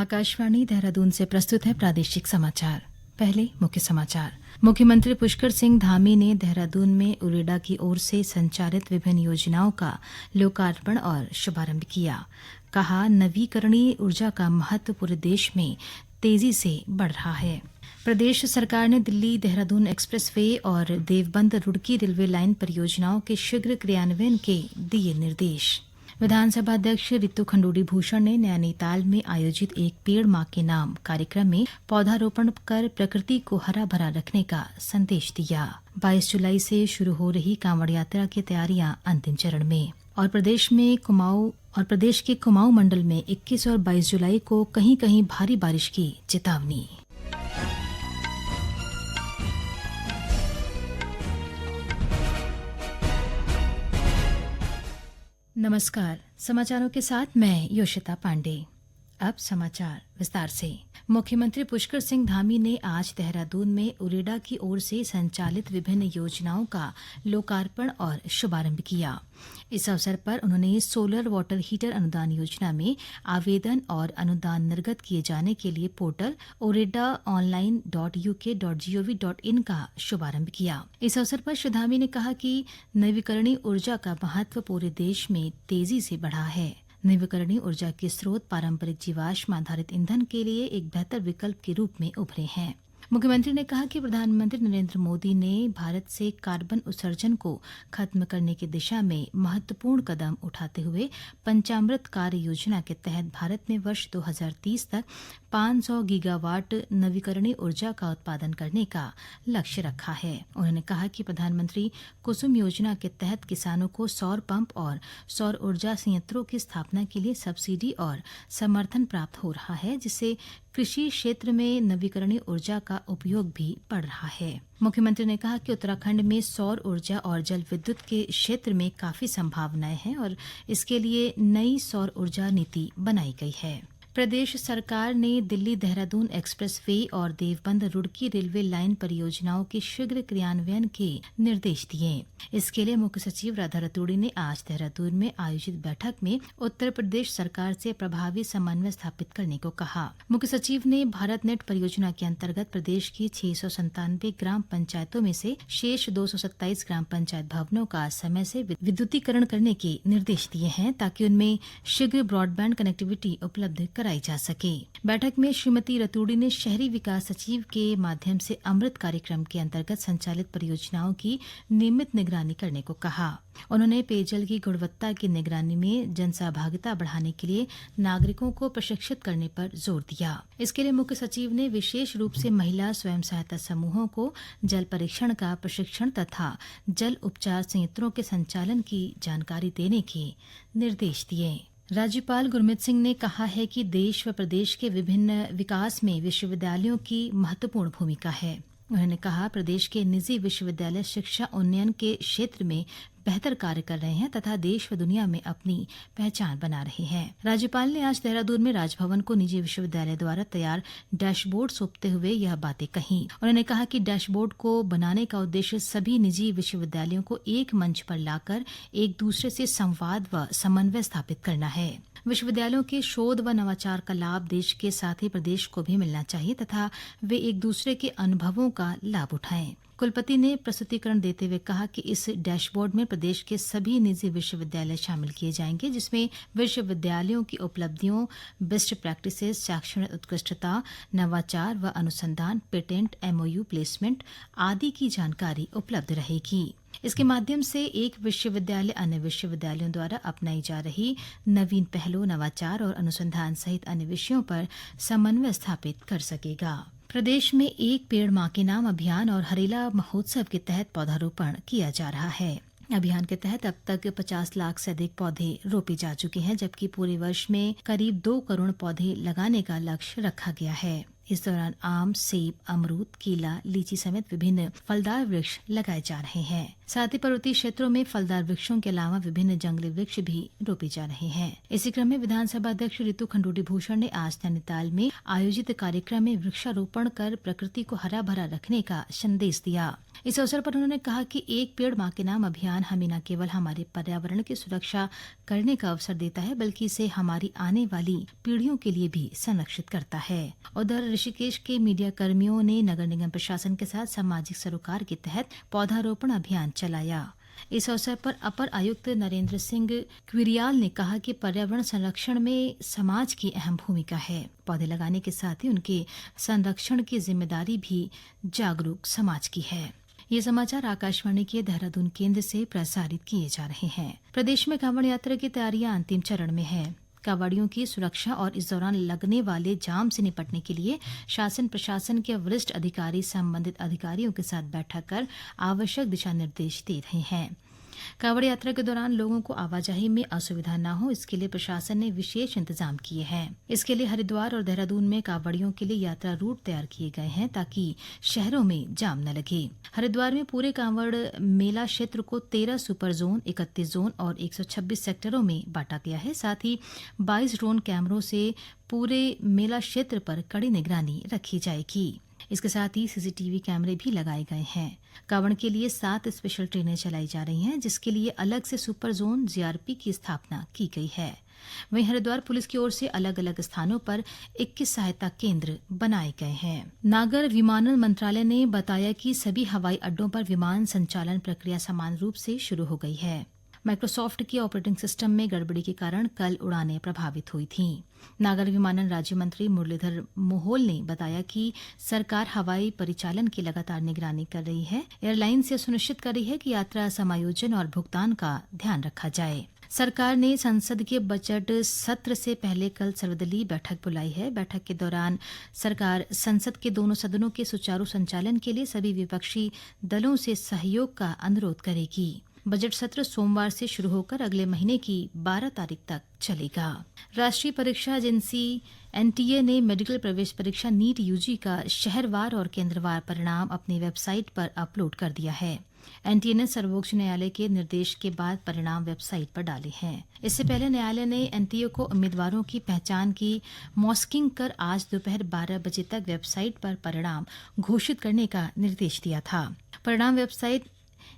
आकाशवाणी देहरादून से प्रस्तुत है प्रादेशिक समाचार। पहले मुख्य समाचार। मुख्यमंत्री पुष्कर सिंह धामी ने देहरादून में उरेडा की ओर से संचालित विभिन्न योजनाओं का लोकार्पण और शुभारंभ किया। कहा, नवीकरणीय ऊर्जा का महत्व पूरे देश में तेजी से बढ़ रहा है। प्रदेश सरकार ने दिल्ली देहरादून एक्सप्रेस वे और देवबंद रुड़की रेलवे लाइन परियोजनाओं के शीघ्र क्रियान्वयन के दिए निर्देश। विधानसभा अध्यक्ष रितु खंडूड़ी भूषण ने नैनीताल में आयोजित एक पेड़ मां के नाम कार्यक्रम में पौधारोपण कर प्रकृति को हरा भरा रखने का संदेश दिया। 22 जुलाई से शुरू हो रही कांवड़ यात्रा की तैयारियां अंतिम चरण में और प्रदेश के कुमाऊं मंडल में 21 और 22 जुलाई को कहीं कहीं भारी बारिश की चेतावनी। नमस्कार, समाचारों के साथ मैं योशिता पांडे। अब समाचार विस्तार से। मुख्यमंत्री पुष्कर सिंह धामी ने आज देहरादून में उरेडा की ओर से संचालित विभिन्न योजनाओं का लोकार्पण और शुभारंभ किया। इस अवसर पर उन्होंने सोलर वाटर हीटर अनुदान योजना में आवेदन और अनुदान निर्गत किए जाने के लिए पोर्टल oredaonline.uk.gov.in का शुभारंभ किया। इस अवसर पर श्री धामी ने कहा कि नवीकरणीय ऊर्जा का महत्व पूरे देश में तेजी से बढ़ा है। नवीकरणीय ऊर्जा के स्रोत पारंपरिक जीवाश्म आधारित ईंधन के लिए एक बेहतर विकल्प के रूप में उभरे हैं। मुख्यमंत्री ने कहा कि प्रधानमंत्री नरेंद्र मोदी ने भारत से कार्बन उत्सर्जन को खत्म करने की दिशा में महत्वपूर्ण कदम उठाते हुए पंचामृत कार्य योजना के तहत भारत में वर्ष 2030 तक 500 गीगावाट नवीकरणीय ऊर्जा का उत्पादन करने का लक्ष्य रखा है। उन्होंने कहा कि प्रधानमंत्री कुसुम योजना के तहत किसानों को सौर पंप और सौर ऊर्जा संयंत्रों की स्थापना के लिए सब्सिडी और समर्थन प्राप्त हो रहा है, जिससे कृषि क्षेत्र में नवीकरणीय ऊर्जा का उपयोग भी बढ़ रहा है। मुख्यमंत्री ने कहा कि उत्तराखंड में सौर ऊर्जा और जल विद्युत के क्षेत्र में काफी संभावनाएं हैं और इसके लिए नई सौर ऊर्जा नीति बनाई गई है। प्रदेश सरकार ने दिल्ली देहरादून एक्सप्रेस वे और देवबंद रुड़की रेलवे लाइन परियोजनाओं के शीघ्र क्रियान्वयन के निर्देश दिए। इसके लिए मुख्य सचिव राधा रतूड़ी ने आज देहरादून में आयोजित बैठक में उत्तर प्रदेश सरकार से प्रभावी समन्वय स्थापित करने को कहा। मुख्य सचिव ने भारत नेट परियोजना के अंतर्गत प्रदेश की 697 ग्राम पंचायतों में से शेष 227 ग्राम पंचायत भवनों का समय से विद्युतीकरण करने के निर्देश दिए हैं, ताकि उनमें शीघ्र ब्रॉडबैंड कनेक्टिविटी उपलब्ध कराई जा सके। बैठक में श्रीमती रतूड़ी ने शहरी विकास सचिव के माध्यम से अमृत कार्यक्रम के अंतर्गत संचालित परियोजनाओं की नियमित निगरानी करने को कहा। उन्होंने पेयजल की गुणवत्ता की निगरानी में जनसहभागिता बढ़ाने के लिए नागरिकों को प्रशिक्षित करने पर जोर दिया। इसके लिए मुख्य सचिव ने विशेष रूप से महिला स्वयं सहायता समूहों को जल परीक्षण का प्रशिक्षण तथा जल उपचार संयंत्रों के संचालन की जानकारी देने के निर्देश दिए। राज्यपाल गुरमीत सिंह ने कहा है कि देश व प्रदेश के विभिन्न विकास में विश्वविद्यालयों की महत्वपूर्ण भूमिका है। उन्होंने कहा, प्रदेश के निजी विश्वविद्यालय शिक्षा उन्नयन के क्षेत्र में बेहतर कार्य कर रहे हैं तथा देश व दुनिया में अपनी पहचान बना रहे हैं। राज्यपाल ने आज देहरादून में राजभवन को निजी विश्वविद्यालय द्वारा तैयार डैशबोर्ड सौंपते हुए यह बातें कही। उन्होंने कहा कि डैशबोर्ड को बनाने का उद्देश्य सभी निजी विश्वविद्यालयों को एक मंच पर लाकर एक दूसरे से संवाद व समन्वय स्थापित करना है। विश्वविद्यालयों के शोध व नवाचार का लाभ देश के साथ ही प्रदेश को भी मिलना चाहिए तथा वे एक दूसरे के अनुभवों का लाभ उठाएं। कुलपति ने प्रस्तुतिकरण देते हुए कहा कि इस डैशबोर्ड में प्रदेश के सभी निजी विश्वविद्यालय शामिल किए जाएंगे, जिसमें विश्वविद्यालयों की उपलब्धियों, बेस्ट प्रैक्टिसेस, शैक्षणिक उत्कृष्टता, नवाचार व अनुसंधान, पेटेंट, MOU प्लेसमेंट आदि की जानकारी उपलब्ध रहेगी। इसके माध्यम से एक विश्वविद्यालय अन्य विश्वविद्यालयों द्वारा अपनाई जा रही नवीन पहलों, नवाचार और अनुसंधान सहित अन्य विषयों पर समन्वय स्थापित कर सकेगा। प्रदेश में एक पेड़ मां के नाम अभियान और हरेला महोत्सव के तहत पौधारोपण किया जा रहा है। अभियान के तहत अब तक 50 लाख से अधिक पौधे रोपे जा चुके हैं, जबकि पूरे वर्ष में करीब 2 करोड़ पौधे लगाने का लक्ष्य रखा गया है। इस दौरान आम, सेब, अमरूद, केला, लीची समेत विभिन्न फलदार वृक्ष लगाए जा रहे हैं। साथ ही पर्वतीय क्षेत्रों में फलदार वृक्षों के अलावा विभिन्न जंगली वृक्ष भी रोपे जा रहे हैं। इसी क्रम में विधानसभा अध्यक्ष ऋतु खंडूड़ी भूषण ने आज नैनीताल में आयोजित कार्यक्रम में वृक्षारोपण कर प्रकृति को हरा भरा रखने का संदेश दिया। इस अवसर पर उन्होंने कहा कि एक पेड़ मां के नाम अभियान हमें न केवल हमारे पर्यावरण की सुरक्षा करने का अवसर देता है, बल्कि इसे हमारी आने वाली पीढ़ियों के लिए भी संरक्षित करता है। उधर ऋषिकेश के मीडिया कर्मियों ने नगर निगम प्रशासन के साथ सामाजिक सरोकार के तहत पौधारोपण अभियान चलाया। इस अवसर पर अपर आयुक्त नरेंद्र सिंह क्विरियाल ने कहा कि पर्यावरण संरक्षण में समाज की अहम भूमिका है। पौधे लगाने के साथ ही उनके संरक्षण की जिम्मेदारी भी जागरूक समाज की है। ये समाचार आकाशवाणी के देहरादून केंद्र से प्रसारित किए जा रहे हैं। प्रदेश में कांवड़ यात्रा की तैयारियां अंतिम चरण में है। कांवड़ियों की सुरक्षा और इस दौरान लगने वाले जाम से निपटने के लिए शासन प्रशासन के वरिष्ठ अधिकारी संबंधित अधिकारियों के साथ बैठक कर आवश्यक दिशा निर्देश दे रहे हैं। कांवड़ यात्रा के दौरान लोगों को आवाजाही में असुविधा न हो, इसके लिए प्रशासन ने विशेष इंतजाम किए हैं। इसके लिए हरिद्वार और देहरादून में कांवड़ियों के लिए यात्रा रूट तैयार किए गए हैं ताकि शहरों में जाम न लगे। हरिद्वार में पूरे कांवड़ मेला क्षेत्र को 13 सुपर जोन, 31 जोन और 126 सेक्टरों में बांटा गया है। साथ ही 22 ड्रोन कैमरों से पूरे मेला क्षेत्र पर कड़ी निगरानी रखी जाएगी। इसके साथ ही सीसीटीवी कैमरे भी लगाए गए हैं। कांवड़ के लिए 7 स्पेशल ट्रेनें चलाई जा रही हैं, जिसके लिए अलग से सुपर जोन जीआरपी की स्थापना की गई है। वहीं हरिद्वार पुलिस की ओर से अलग अलग स्थानों पर 21 सहायता केंद्र बनाए गए हैं। नागर विमानन मंत्रालय ने बताया कि सभी हवाई अड्डों पर विमान संचालन प्रक्रिया समान रूप से शुरू हो गई है। माइक्रोसॉफ्ट के ऑपरेटिंग सिस्टम में गड़बड़ी के कारण कल उड़ानें प्रभावित हुई थीं। नागर विमानन राज्य मंत्री मुरलीधर मोहोल ने बताया कि सरकार हवाई परिचालन की लगातार निगरानी कर रही है। एयरलाइन से सुनिश्चित कर रही है कि यात्रा समायोजन और भुगतान का ध्यान रखा जाए। सरकार ने संसद के बजट सत्र से पहले कल सर्वदलीय बैठक बुलाई है। बैठक के दौरान सरकार संसद के दोनों सदनों के सुचारू संचालन के लिए सभी विपक्षी दलों से सहयोग का अनुरोध करेगी। बजट सत्र सोमवार से शुरू होकर अगले महीने की 12 तारीख तक चलेगा। राष्ट्रीय परीक्षा एजेंसी एनटीए ने मेडिकल प्रवेश परीक्षा नीट यूजी का शहरवार और केंद्रवार परिणाम अपनी वेबसाइट पर अपलोड कर दिया है। एनटीए ने सर्वोच्च न्यायालय के निर्देश के बाद परिणाम वेबसाइट पर डाले हैं। इससे पहले न्यायालय ने एनटीए को उम्मीदवारों की पहचान की मॉस्किंग कर आज दोपहर 12 बजे तक वेबसाइट पर परिणाम घोषित करने का निर्देश दिया था। परिणाम वेबसाइट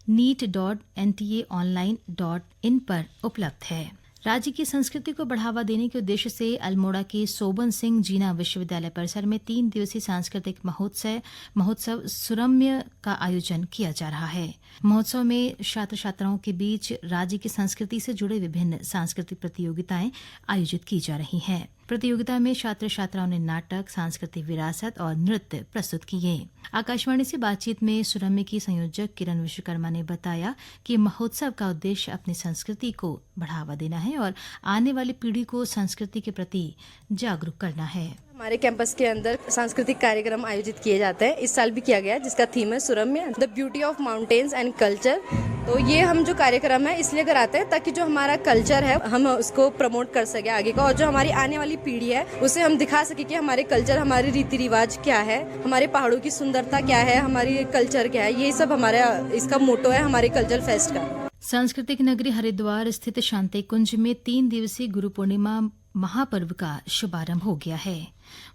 neet.ntaonline.in पर उपलब्ध है। राज्य की संस्कृति को बढ़ावा देने के उद्देश्य से अल्मोड़ा के सोबन सिंह जीना विश्वविद्यालय परिसर में 3 दिवसीय सांस्कृतिक महोत्सव सुरम्य का आयोजन किया जा रहा है। महोत्सव में छात्र छात्राओं के बीच राज्य की संस्कृति से जुड़े विभिन्न सांस्कृतिक प्रतियोगिताएं आयोजित की जा रही हैं। प्रतियोगिता में छात्र छात्राओं ने नाटक, सांस्कृतिक विरासत और नृत्य प्रस्तुत किए। आकाशवाणी से बातचीत में सुरम्य की संयोजक किरण विश्वकर्मा ने बताया कि महोत्सव का उद्देश्य अपनी संस्कृति को बढ़ावा देना है और आने वाली पीढ़ी को संस्कृति के प्रति जागरूक करना है। हमारे कैंपस के अंदर सांस्कृतिक कार्यक्रम आयोजित किए जाते हैं। इस साल भी किया गया, जिसका थीम है सुरम्य, the beauty of mountains and culture. तो ये हम जो कार्यक्रम है इसलिए कराते हैं ताकि जो हमारा कल्चर है हम उसको प्रमोट कर सके आगे का, और जो हमारी आने वाली पीढ़ी है उसे हम दिखा सके कि हमारे कल्चर, हमारे रीति रिवाज क्या है, हमारे पहाड़ों की सुंदरता क्या है, हमारी कल्चर क्या है। ये सब हमारा इसका मोटो है हमारे कल्चर फेस्ट का। सांस्कृतिक नगरी हरिद्वार स्थित शांति कुंज में 3 दिवसीय गुरु पूर्णिमा महापर्व का शुभारंभ हो गया है।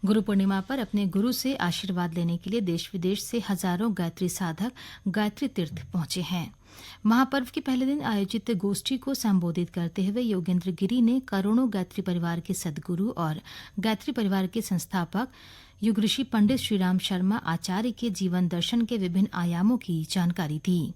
गुरु पूर्णिमा पर अपने गुरु से आशीर्वाद लेने के लिए देश विदेश से हजारों गायत्री साधक गायत्री तीर्थ पहुंचे हैं। महापर्व के पहले दिन आयोजित गोष्ठी को संबोधित करते हुए योगेंद्र गिरी ने करोड़ों गायत्री परिवार के सदगुरु और गायत्री परिवार के संस्थापक युग ऋषि पंडित श्रीराम शर्मा आचार्य के जीवन दर्शन के विभिन्न आयामों की जानकारी दी।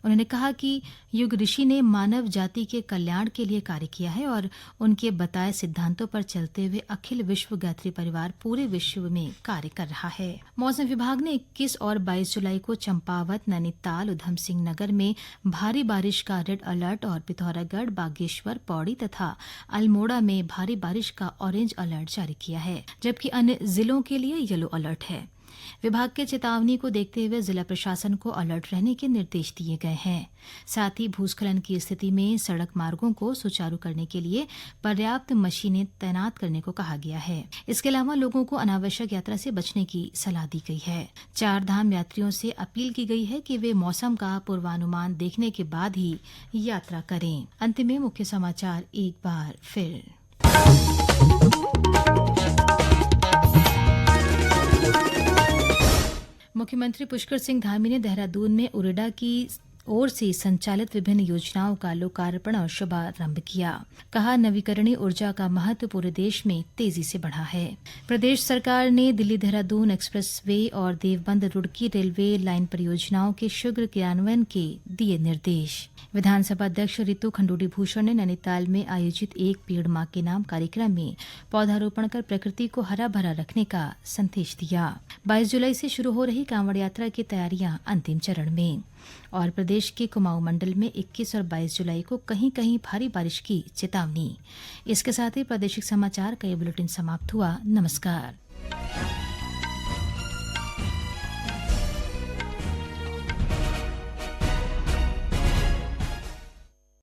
उन्होंने कहा कि युग ऋषि ने मानव जाति के कल्याण के लिए कार्य किया है और उनके बताए सिद्धांतों पर चलते हुए अखिल विश्व गायत्री परिवार पूरे विश्व में कार्य कर रहा है। मौसम विभाग ने 21 और 22 जुलाई को चंपावत, नैनीताल, उधम सिंह नगर में भारी बारिश का रेड अलर्ट और पिथौरागढ़, बागेश्वर, पौड़ी तथा अल्मोड़ा में भारी बारिश का ऑरेंज अलर्ट जारी किया है, जबकि अन्य जिलों के लिए येलो अलर्ट है। विभाग के चेतावनी को देखते हुए जिला प्रशासन को अलर्ट रहने के निर्देश दिए गए हैं। साथ ही भूस्खलन की स्थिति में सड़क मार्गों को सुचारू करने के लिए पर्याप्त मशीनें तैनात करने को कहा गया है। इसके अलावा लोगों को अनावश्यक यात्रा से बचने की सलाह दी गई है। 4 धाम यात्रियों से अपील की गई है कि वे मौसम का पूर्वानुमान देखने के बाद ही यात्रा करें। अंत में मुख्य समाचार एक बार फिर। मुख्यमंत्री पुष्कर सिंह धामी ने देहरादून में उरेडा की ओर से संचालित विभिन्न योजनाओं का लोकार्पण और शुभारंभ किया। कहा, नवीकरणीय ऊर्जा का महत्व पूरे देश में तेजी से बढ़ा है। प्रदेश सरकार ने दिल्ली देहरादून एक्सप्रेस वे और देवबंद रुड़की रेलवे लाइन परियोजनाओं के शीघ्र क्रियान्वयन के दिए निर्देश। विधानसभा अध्यक्ष रितु खंडूड़ी भूषण ने नैनीताल में आयोजित एक पेड़ मां के नाम कार्यक्रम में पौधारोपण कर प्रकृति को हरा भरा रखने का संदेश दिया। 22 जुलाई से शुरू हो रही कांवड़ यात्रा की तैयारियां अंतिम चरण में। और प्रदेश के कुमाऊं मंडल में 21 और 22 जुलाई को कहीं कहीं भारी बारिश की चेतावनी। इसके साथ ही प्रादेशिक समाचार का ये बुलेटिन समाप्त हुआ। नमस्कार।